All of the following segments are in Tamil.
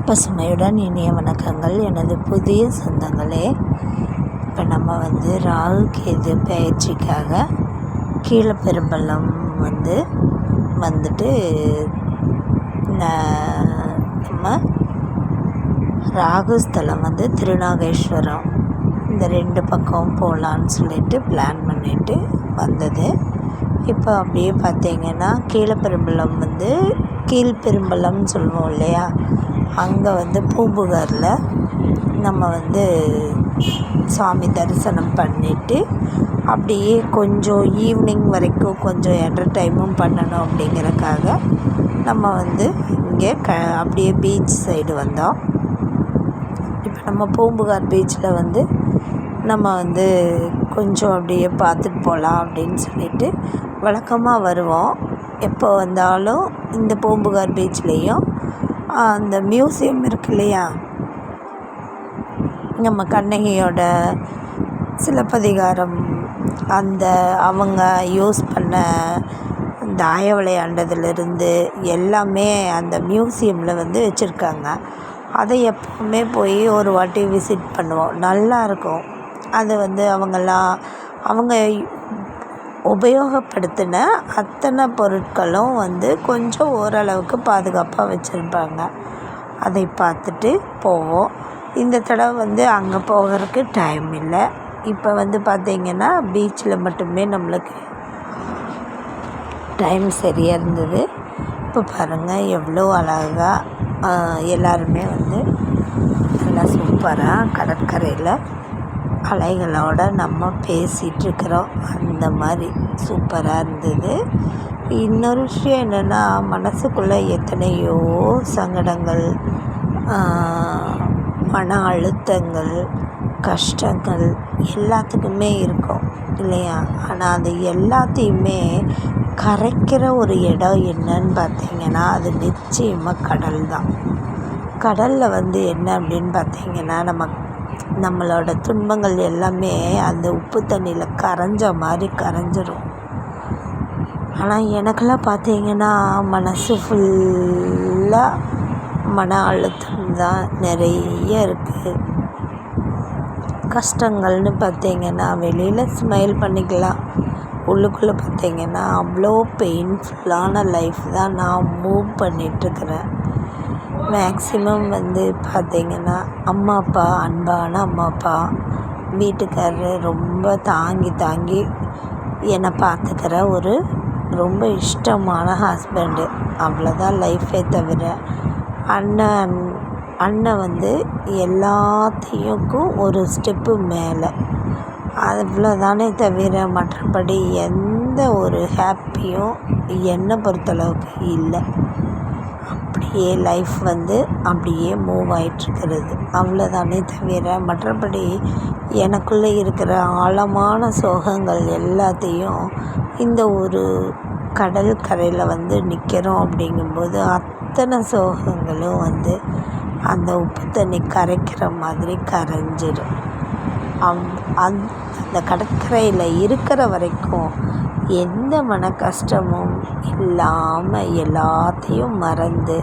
பசுமையுடன் இனிய வணக்கங்கள் எனது புதிய சொந்தங்களே. இப்போ நம்ம ராகு கேது பயிற்சிக்காக கீழப்பெரும்பள்ளம் வந்துட்டு நம்ம ராகு ஸ்தலம் திருநாகேஸ்வரம் இந்த 2 பக்கம் போகலான்னு சொல்லிட்டு பிளான் பண்ணிட்டு வந்தது. இப்போ அப்படியே பார்த்தீங்கன்னா கீழ்பெரும்பள்ளம்னு சொல்லுவோம் இல்லையா, அங்கே பூம்புகாரில் நம்ம சாமி தரிசனம் பண்ணிவிட்டு அப்படியே கொஞ்சம் ஈவினிங் வரைக்கும் கொஞ்சம் என்டர்டைமும் பண்ணணும் அப்படிங்கிறக்காக நம்ம இங்கே அப்படியே பீச் சைடு வந்தோம். இப்போ நம்ம பூம்புகார் பீச்சில் நம்ம கொஞ்சம் அப்படியே பார்த்துட்டு போகலாம் அப்படின்னு சொல்லிட்டு வழக்கமாக வருவோம். எப்போ வந்தாலும் இந்த பூம்புகார் பீச்லேயும் அந்த மியூசியம் இருக்கு இல்லையா, நம்ம கண்ணகியோட சிலப்பதிகாரம் அவங்க யூஸ் பண்ண தாய விளையாண்டதுலேருந்து எல்லாமே அந்த மியூசியமில் வச்சுருக்காங்க. அதை எப்போவுமே போய் ஒரு வாட்டி விசிட் பண்ணுவோம். நல்லாயிருக்கும். அது அவங்க உபயோகப்படுத்தின அத்தனை பொருட்களும் கொஞ்சம் ஓரளவுக்கு பாதுகாப்பாக வச்சுருப்பாங்க. அதை பார்த்துட்டு போவோம். இந்த தடவை அங்கே போகிறதுக்கு டைம் இல்லை. இப்போ பார்த்திங்கன்னா பீச்சில் மட்டுமே நம்மளுக்கு டைம் சரியாக இருந்தது. இப்போ பாருங்கள் எவ்வளோ அழகாக எல்லாருமே நல்லா சூப்பராக கடற்கரையில் அலைகளோடு நம்ம பேசிகிட்ருக்குறோம். அந்த மாதிரி சூப்பராக இருந்தது. இன்னொரு விஷயம் என்னென்னா, மனசுக்குள்ளே எத்தனையோ சங்கடங்கள், மன அழுத்தங்கள், கஷ்டங்கள் எல்லாத்துக்குமே இருக்கும் இல்லையா. ஆனால் அது எல்லாத்தையுமே கரைக்கிற ஒரு இடம் என்னன்னு பார்த்திங்கன்னா, அது நிச்சயமாக கடல் தான். கடலில் என்ன அப்படின்னு பார்த்திங்கன்னா, நம்மளோட துன்பங்கள் எல்லாமே அந்த உப்பு தண்ணியில் கரைஞ்ச மாதிரி கரைஞ்சிரும். ஆனால் எனக்கெல்லாம் பார்த்திங்கன்னா மனசு ஃபுல்லாக மன அழுத்தம் தான் நிறைய இருக்குது. கஷ்டங்கள்னு பார்த்திங்கன்னா வெளியில் ஸ்மைல் பண்ணிக்கலாம், உள்ளுக்குள்ளே பார்த்திங்கன்னா அவ்வளோ பெயின்ஃபுல்லான லைஃப் தான் நான் மூவ் பண்ணிகிட்ருக்கிறேன். மேக்ஸிமம் பார்த்திங்கன்னா அன்பான அம்மா அப்பா, வீட்டுக்காரர் ரொம்ப தாங்கி என்னை பார்த்துக்கிற ஒரு ரொம்ப இஷ்டமான ஹஸ்பண்டு, அவ்வளோதான் லைஃபே. தவிர அண்ணன் எல்லாத்தையுக்கும் ஒரு ஸ்டெப்பு மேலே, அவ்வளோதானே தவிர மற்றபடி எந்த ஒரு ஹாப்பியும் என்னை பொறுத்தளவுக்கு இல்லை. அப்படியே லைஃப் அப்படியே மூவ் ஆகிட்டுருக்கிறது, அவ்வளோதானே தவிர மற்றபடி எனக்குள்ளே இருக்கிற ஆழமான சோகங்கள் எல்லாத்தையும் இந்த ஒரு கடல் கரையில் நிற்கிறோம். அப்படிங்கும்போது அத்தனை சோகங்களும் அந்த உப்பு தண்ணி கரைக்கிற மாதிரி கரைஞ்சிடும். அந்த கடற்கரையில் இருக்கிற வரைக்கும் எந்த மன கஷ்டமும் இல்லாமல் எல்லாத்தையும் மறந்து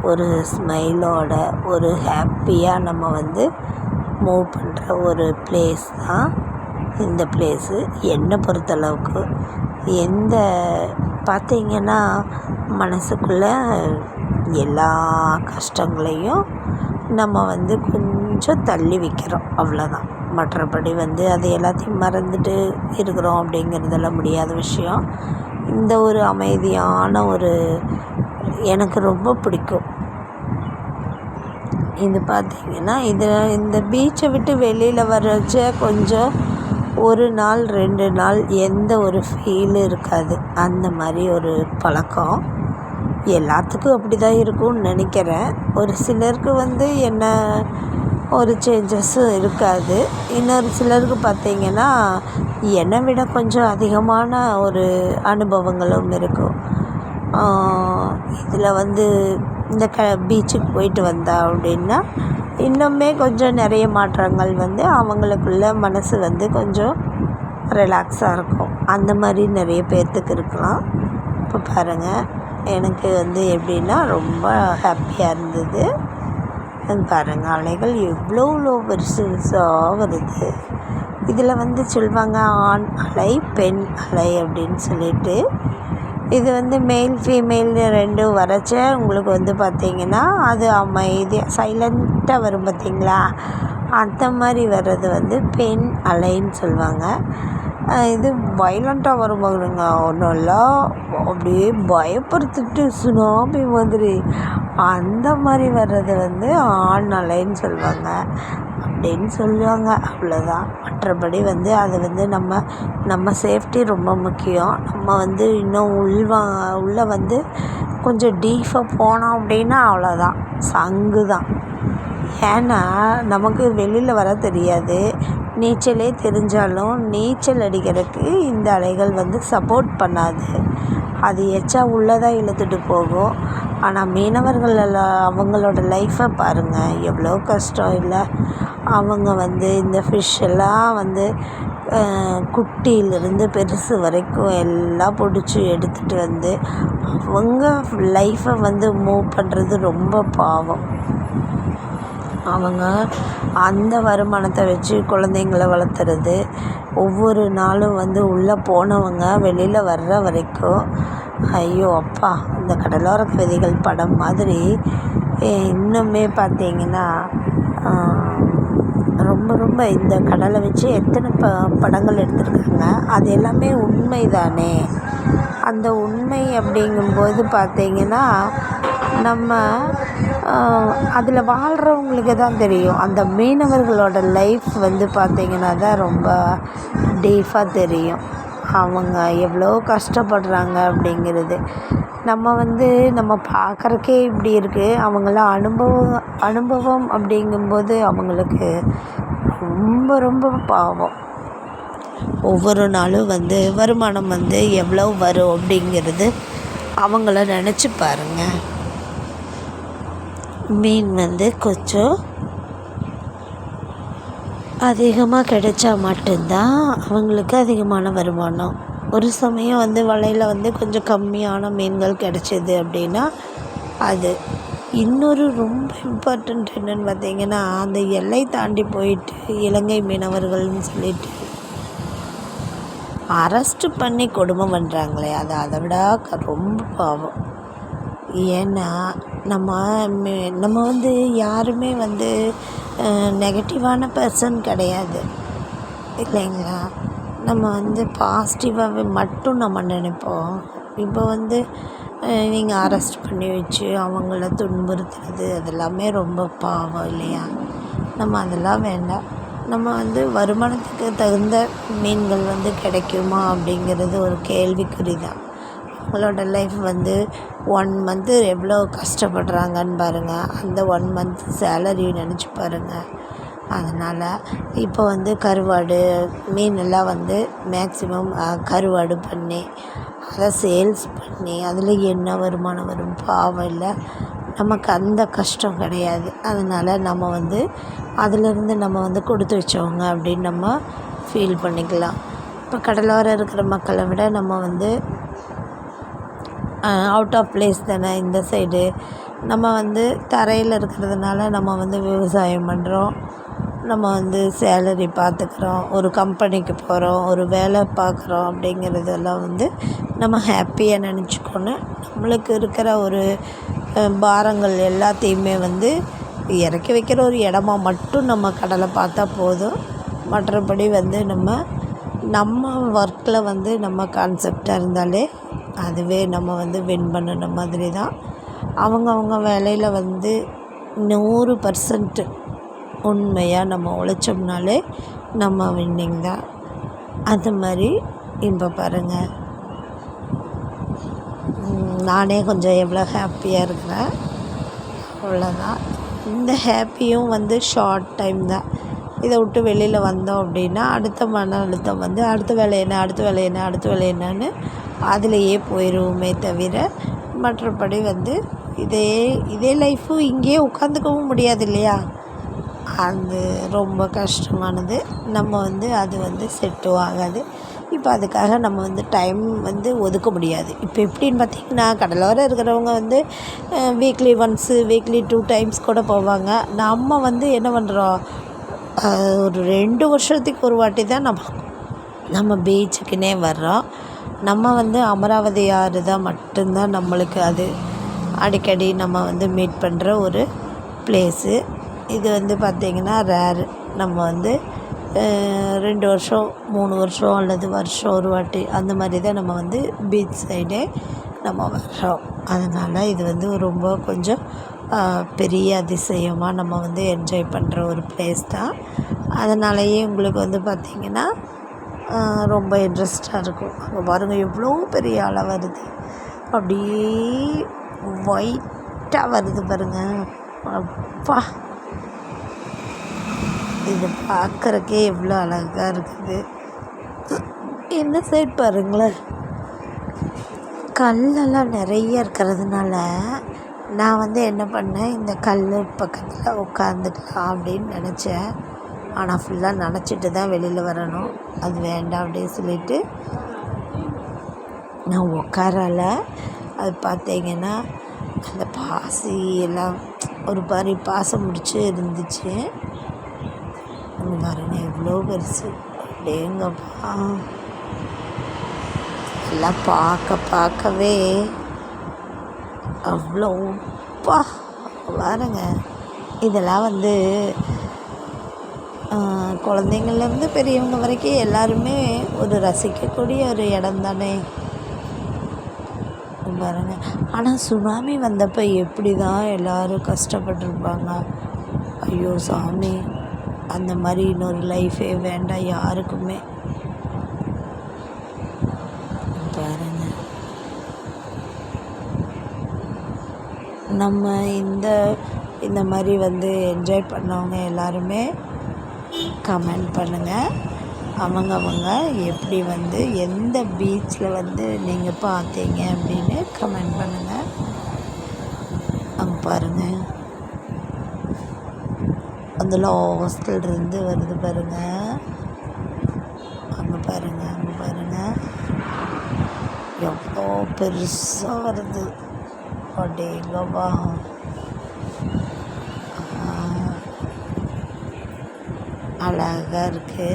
ஒரு ஸ்மைலோட ஒரு ஹாப்பியாக நம்ம மூவ் பண்ணுற ஒரு பிளேஸ் தான் இந்த பிளேஸு. என்னை பொறுத்தளவுக்கு பார்த்திங்கன்னா மனசுக்குள்ளே எல்லா கஷ்டங்களையும் நம்ம கொஞ்சம் தள்ளி வைக்கிறோம், அவ்வளோதான். மற்றபடி அது எல்லாத்தையும் மறந்துட்டு இருக்கிறோம் அப்படிங்கிறதெல்லாம் முடியாத விஷயம். இந்த ஒரு அமைதியான எனக்கு ரொம்ப பிடிக்கும். இது பார்த்திங்கன்னா இந்த பீச்சை விட்டு வெளியில் வர்றச்ச கொஞ்சம் 1 நாள் 2 நாள் எந்த ஒரு ஃபீல் இருக்காது. அந்த மாதிரி ஒரு பழக்கம் எல்லாத்துக்கும் அப்படி தான் இருக்கும்னு நினைக்கிறேன். ஒரு சிலருக்கு என்ன ஒரு சேஞ்சஸும் இருக்காது. இன்னொரு சிலருக்கு பார்த்திங்கன்னா என்னை விட கொஞ்சம் அதிகமான ஒரு அனுபவங்களும் இருக்கும். இதில் இந்த பீச்சுக்கு போயிட்டு வந்தா அப்படின்னா இன்னுமே கொஞ்சம் நிறைய மாற்றங்கள் அவங்களுக்குள்ள மனசு கொஞ்சம் ரிலாக்ஸாக இருக்கும். அந்த மாதிரி நிறைய பேர்த்துக்கு இருக்கலாம். இப்போ பாருங்கள், எனக்கு எப்படின்னா ரொம்ப ஹாப்பியாக இருந்தது. பாருங்கள் அலைகள் எவ்வளோ பெருசு பெருசாக வருது. இதில் வந்து சொல்லுவாங்க ஆண் அலை பெண் அலை அப்படின்னு சொல்லிட்டு. இது வந்து மேல் ஃபீமேல் ரெண்டும் வரைச்ச உங்களுக்கு வந்து பார்த்திங்கன்னா அது அமைதியாக சைலண்ட்டாக வரும் பார்த்திங்களா, அந்த மாதிரி வர்றது வந்து பெண் அலைன்னு சொல்லுவாங்க. இது வயலண்ட்டாக வரும் பாருங்க, நல்லா அப்படியே பயப்படுத்திட்டு சுனாமி மாதிரி அந்த மாதிரி வர்றது வந்து ஆண் அலைன்னு சொல்லுவாங்க அப்படின்னு சொல்லுவாங்க. அவ்வளோதான். மற்றபடி வந்து அது வந்து நம்ம சேஃப்டி ரொம்ப முக்கியம். நம்ம வந்து இன்னும் உள்ளே வந்து கொஞ்சம் டீப்பாக போனோம் அப்படின்னா அவ்வளோதான், சங்கு தான். ஏன்னா நமக்கு வெளியில் வர தெரியாது, நீச்சலே தெரிஞ்சாலும் நீச்சல் அடிக்கிறதுக்கு இந்த அலைகள் வந்து சப்போர்ட் பண்ணாது. அது எச்சா உள்ளதாக இழுத்துட்டு போகும். ஆனால் மீனவர்கள் அவங்களோட லைஃப்பை பாருங்கள், எவ்வளோ கஷ்டம் இல்லை. அவங்க வந்து இந்த ஃபிஷ் எல்லாம் வந்து குட்டியிலிருந்து பெருசு வரைக்கும் எல்லாம் பிடிச்சி எடுத்துகிட்டு வந்து அவங்க லைஃப்பை வந்து மூவ் பண்ணுறது ரொம்ப பாவம். அவங்க அந்த வருமானத்தை வச்சு குழந்தைங்கள வளர்த்துறது, ஒவ்வொரு நாளும் வந்து உள்ளே போனவங்க வெளியில் வர்ற வரைக்கும் ஐயோ அப்பா, இந்த கடலோர கவிதைகள் படம் மாதிரி இன்னுமே பார்த்திங்கன்னா ரொம்ப ரொம்ப இந்த கடலை வச்சு எத்தனை படங்கள் எடுத்திருக்காங்க. அது எல்லாமே உண்மை தானே. அந்த உண்மை அப்படிங்கும்போது பார்த்திங்கன்னா நம்ம அதில் வாழ்கிறவங்களுக்கு தான் தெரியும். அந்த மீனவர்களோட லைஃப் வந்து பார்த்திங்கன்னா தான் ரொம்ப டீப்பாக தெரியும். அவங்க எவ்வளோ கஷ்டப்படுறாங்க அப்படிங்கிறது. நம்ம வந்து நம்ம பார்க்குறக்கே இப்படி இருக்குது, அவங்களாம் அனுபவம் அப்படிங்கும்போது அவங்களுக்கு ரொம்ப ரொம்ப பாவம். ஒவ்வொரு நாளும் வந்து வருமானம் வந்து எவ்வளோ வரும் அப்படிங்கிறது அவங்கள நினச்சி பாருங்கள். மீன் வந்து கொஞ்சம் அதிகமாக கிடைச்சா மட்டும்தான் அவங்களுக்கு அதிகமான வருமானம். ஒரு சமயம் வந்து வலையில் வந்து கொஞ்சம் கம்மியான மீன்கள் கிடைச்சிது அப்படின்னா அது இன்னொரு ரொம்ப இம்பார்ட்டண்ட் என்னென்னு பார்த்திங்கன்னா, அந்த எல்லை தாண்டி போயிட்டு இலங்கை மீனவர்கள்னு சொல்லிட்டு அரெஸ்ட்டு பண்ணி கொடுமை பண்ணுறாங்களே, அது அதை விட ரொம்ப பாவம். ஏன்னா நம்ம வந்து யாருமே வந்து நெகட்டிவான பர்சன் கிடையாது இல்லைங்களா. நம்ம வந்து பாசிட்டிவாகவே மட்டும் நம்ம நினைப்போம். இப்போ வந்து நீங்கள் அரெஸ்ட் பண்ணி வச்சு அவங்கள துன்புறுத்துறது அதெல்லாமே ரொம்ப பாவம் இல்லையா. நம்ம அதெல்லாம் வேண்டாம். நம்ம வந்து வருமானத்துக்கு தகுந்த மீன்கள் வந்து கிடைக்குமா அப்படிங்கிறது ஒரு கேள்விக்குறி தான். அவங்களோட லைஃப் வந்து 1 மந்த்து எவ்வளோ கஷ்டப்படுறாங்கன்னு பாருங்கள். அந்த 1 மந்த் சேலரி நினச்சி பாருங்கள். அதனால் இப்போ வந்து கருவாடு மீனெல்லாம் வந்து மேக்ஸிமம் கருவாடு பண்ணி அதை சேல்ஸ் பண்ணி அதில் என்ன வருமானம் வரும், பாவம் இல்லை. நமக்கு அந்த கஷ்டம் கிடையாது. அதனால் நம்ம வந்து அதிலிருந்து நம்ம வந்து கொடுத்து வச்சவங்க அப்படின்னு நம்ம ஃபீல் பண்ணிக்கலாம். இப்போ கடலோரம் இருக்கிற மக்களை விட நம்ம வந்து அவுட் ஆஃப் பிளேஸ் தானே இந்த சைடு. நம்ம வந்து தரையில் இருக்கிறதுனால நம்ம வந்து விவசாயம் பண்ணுறோம், நம்ம வந்து சேலரி பார்த்துக்குறோம், ஒரு கம்பெனிக்கு போகிறோம், ஒரு வேலை பார்க்குறோம். அப்படிங்கிறதெல்லாம் வந்து நம்ம ஹாப்பியாக நினச்சிக்கணும். நம்மளுக்கு இருக்கிற ஒரு பாரங்கள் எல்லாத்தையுமே வந்து இறக்கி வைக்கிற ஒரு இடமா மட்டும் நம்ம கடலை பார்த்தா போதும். மற்றபடி வந்து நம்ம ஒர்க்கில் வந்து நம்ம கான்செப்டாக இருந்தாலே அதுவே நம்ம வந்து வின் பண்ணின மாதிரி தான். அவங்க வேலையில் வந்து 100% உண்மையாக நம்ம உழைச்சோம்னாலே நம்ம வின்னிங் தான். அது மாதிரி இப்போ பாருங்கள், நானே கொஞ்சம் எவ்வளோ ஹாப்பியாக இருக்கிறேன். அவ்வளோதான். இந்த ஹாப்பியும் வந்து ஷார்ட் டைம் தான். இதை விட்டு வெளியில் வந்தோம் அப்படின்னா அடுத்த மன அழுத்தம் வந்து அடுத்த வேலை என்னன்னு அதிலையே போயிடுவோமே தவிர மற்றபடி வந்து இதே லைஃப்பும் இங்கேயே உட்காந்துக்கவும் முடியாது இல்லையா. அது ரொம்ப கஷ்டமானது. நம்ம வந்து அது வந்து செட்டும் ஆகாது. இப்போ அதுக்காக நம்ம வந்து டைம் வந்து ஒதுக்க முடியாது. இப்போ எப்படின்னு பார்த்திங்கன்னா, கடலோரம் இருக்கிறவங்க வந்து வீக்லி ஒன்ஸு, வீக்லி 2 டைம்ஸ் கூட போவாங்க. நம்ம வந்து என்ன பண்ணுறோம், ஒரு 2 வருஷத்துக்கு ஒரு வாட்டி தான் நம்ம பீச்சுக்குன்னே வர்றோம். நம்ம வந்து அமராவதி ஆறு தான் மட்டும்தான் நம்மளுக்கு அது அடிக்கடி நம்ம வந்து மீட் பண்ணுற ஒரு ப்ளேஸு. இது வந்து பார்த்திங்கன்னா ரேரு. நம்ம வந்து 2 வருஷம் 3 வருஷம் அல்லது வருஷம் ஒரு வாட்டி அந்த மாதிரி தான் நம்ம வந்து பீச் சைடே நம்ம வர்றோம். அதனால் இது வந்து ரொம்ப கொஞ்சம் பெரிய அதிசயமாக நம்ம வந்து என்ஜாய் பண்ணுற ஒரு ப்ளேஸ் தான். அதனாலேயே உங்களுக்கு வந்து பார்த்திங்கன்னா ரொம்ப இன்ட்ரெஸ்ட்டாக இருக்கும். அங்கே பாருங்கள் எவ்வளோ பெரிய அலை வருது, அப்படியே ஒயிட்டாக வருது பாருங்கள். அப்பா, இது பார்க்குறக்கே எவ்வளோ அழகாக இருக்குது. இந்த சைட் பாருங்களேன், கல்லெல்லாம் நிறைய இருக்கிறதுனால நான் வந்து என்ன பண்ணேன், இந்த கல் பக்கத்தில் உட்காந்துக்கலாம் அப்படின்னு நினச்சேன். ஆனால் ஃபுல்லாக நனைச்சிட்டு தான் வெளியில் வரணும். அது வேண்டாம் அப்படின்னு சொல்லிவிட்டு நான் உட்காரல. அது பார்த்தீங்கன்னா அந்த பாசி எல்லாம் ஒரு மாதிரி பாசம் முடிச்சு இருந்துச்சு. அந்த பாருங்க எவ்வளோ பெருசு, அப்படியேங்கப்பா. எல்லாம் பார்க்கவே அவ்வளோ உப்பா பாருங்க. இதெல்லாம் வந்து குழந்தைங்கள்லேருந்து பெரியவங்க வரைக்கும் எல்லாருமே ஒரு ரசிக்கக்கூடிய ஒரு இடம் தானே பாருங்க. ஆனால் சுனாமி வந்தப்போ எப்படி தான் எல்லோரும் கஷ்டப்பட்டுருப்பாங்க. ஐயோ சாமி, அந்த மாதிரி இன்னொரு லைஃபே வேண்டாம் யாருக்குமே. பாருங்க, நம்ம இந்த மாதிரி வந்து என்ஜாய் பண்ணவங்க எல்லாருமே கமெண்ட் பண்ணுங்கள். அவங்க எப்படி வந்து எந்த பீச்சில் வந்து நீங்கள் பார்த்தீங்க அப்படின்னு கமெண்ட் பண்ணுங்கள். அங்கே பாருங்கள், அந்த லாஸ்ட்லேருந்து வருது பாருங்கள். அங்கே பாருங்கள் எவ்வளோ பெருசாக வருது. அப்படிங்கப்பா, அழகாக இருக்குது.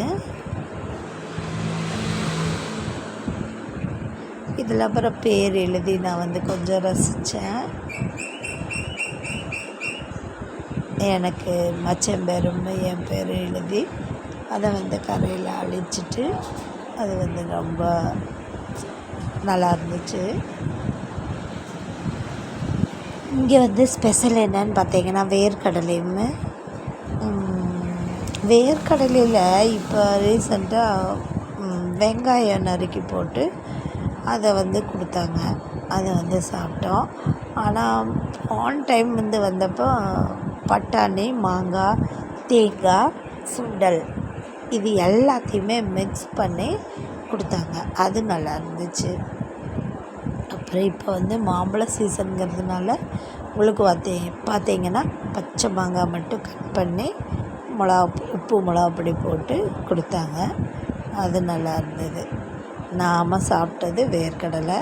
இதில் அப்புறம் பேர் எழுதி நான் வந்து கொஞ்சம் ரசித்தேன். எனக்கு மச்சம் பேரும் என் பேர் எழுதி அதை வந்து கரையில் அழிச்சிட்டு அது வந்து ரொம்ப நல்லா இருந்துச்சு. இங்கே வந்து ஸ்பெஷல் என்னன்னு பார்த்தீங்கன்னா வேர்க்கடலையில் இப்போ ரீசெண்டாக வெங்காயம் நறுக்கி போட்டு அதை வந்து கொடுத்தாங்க. அதை வந்து சாப்பிட்டோம். ஆனால் ஆன் டைம் வந்து வந்தப்போ பட்டாணி, மாங்காய், தேங்காய், சுண்டல் இது எல்லாத்தையுமே மிக்ஸ் பண்ணி கொடுத்தாங்க. அது நல்லா இருந்துச்சு. அப்புறம் இப்போ வந்து மாம்பழ சீசனுங்கிறதுனால உங்களுக்கு பார்த்தீங்கன்னா பச்சை மாங்காய் மட்டும் கட் பண்ணி உப்பு மிளகாப்பொடி போட்டு கொடுத்தாங்க. அது நல்லா இருந்தது. நாம் சாப்பிட்டது வேர்க்கடலை.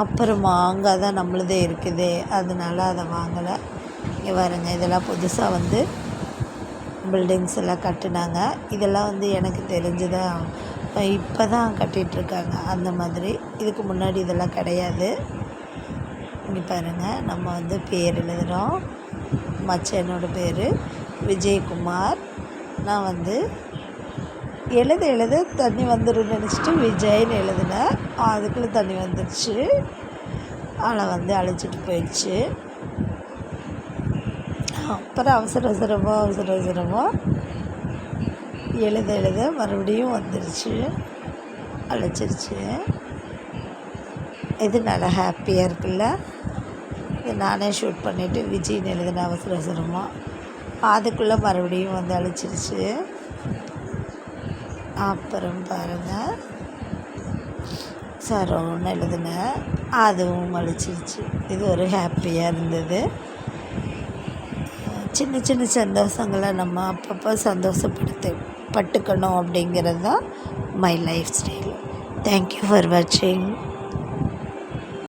அப்புறம் மாங்காய் தான் நம்மளதே இருக்குது, அதனால அதை வாங்கலை. இங்கே பாருங்க, இதெல்லாம் புதுசாக வந்து பில்டிங்ஸ் எல்லாம் கட்டினாங்க. இதெல்லாம் வந்து எனக்கு தெரிஞ்சுதான் இப்போ தான் கட்டிகிட்ருக்காங்க. அந்த மாதிரி இதுக்கு முன்னாடி இதெல்லாம் கிடையாது. இங்கே பாருங்கள், நம்ம வந்து பேர் எழுதுகிறோம். மச்சனோட பேர் விஜயகுமார். நான் வந்து எழுத தண்ணி வந்துடும் நினச்சிட்டு விஜய்னு எழுதினேன். அதுக்குள்ளே தண்ணி வந்துடுச்சு. ஆனால் வந்து அழைச்சிட்டு போயிடுச்சு. அப்புறம் அவசர அவசரமாக எழுத மறுபடியும் வந்துடுச்சு, அழைச்சிருச்சு. இது நல்லா ஹாப்பியாக இருக்குல்ல. இது நானே ஷூட் பண்ணிவிட்டு விஜய்னு எழுதின அவசரமாக அதுக்குள்ளே மறுபடியும் வந்து அழைச்சிருச்சு. அப்புறம் பாருங்கள், சரோன்னு எழுதினேன், அதுவும் அழைச்சிருச்சு. இது ஒரு ஹாப்பியாக இருந்தது. சின்ன சின்ன சந்தோஷங்களை நம்ம அப்பப்போ சந்தோஷப்படுத்து பட்டுக்கணும் அப்படிங்கிறது தான் my life style. Thank you for வாட்சிங்.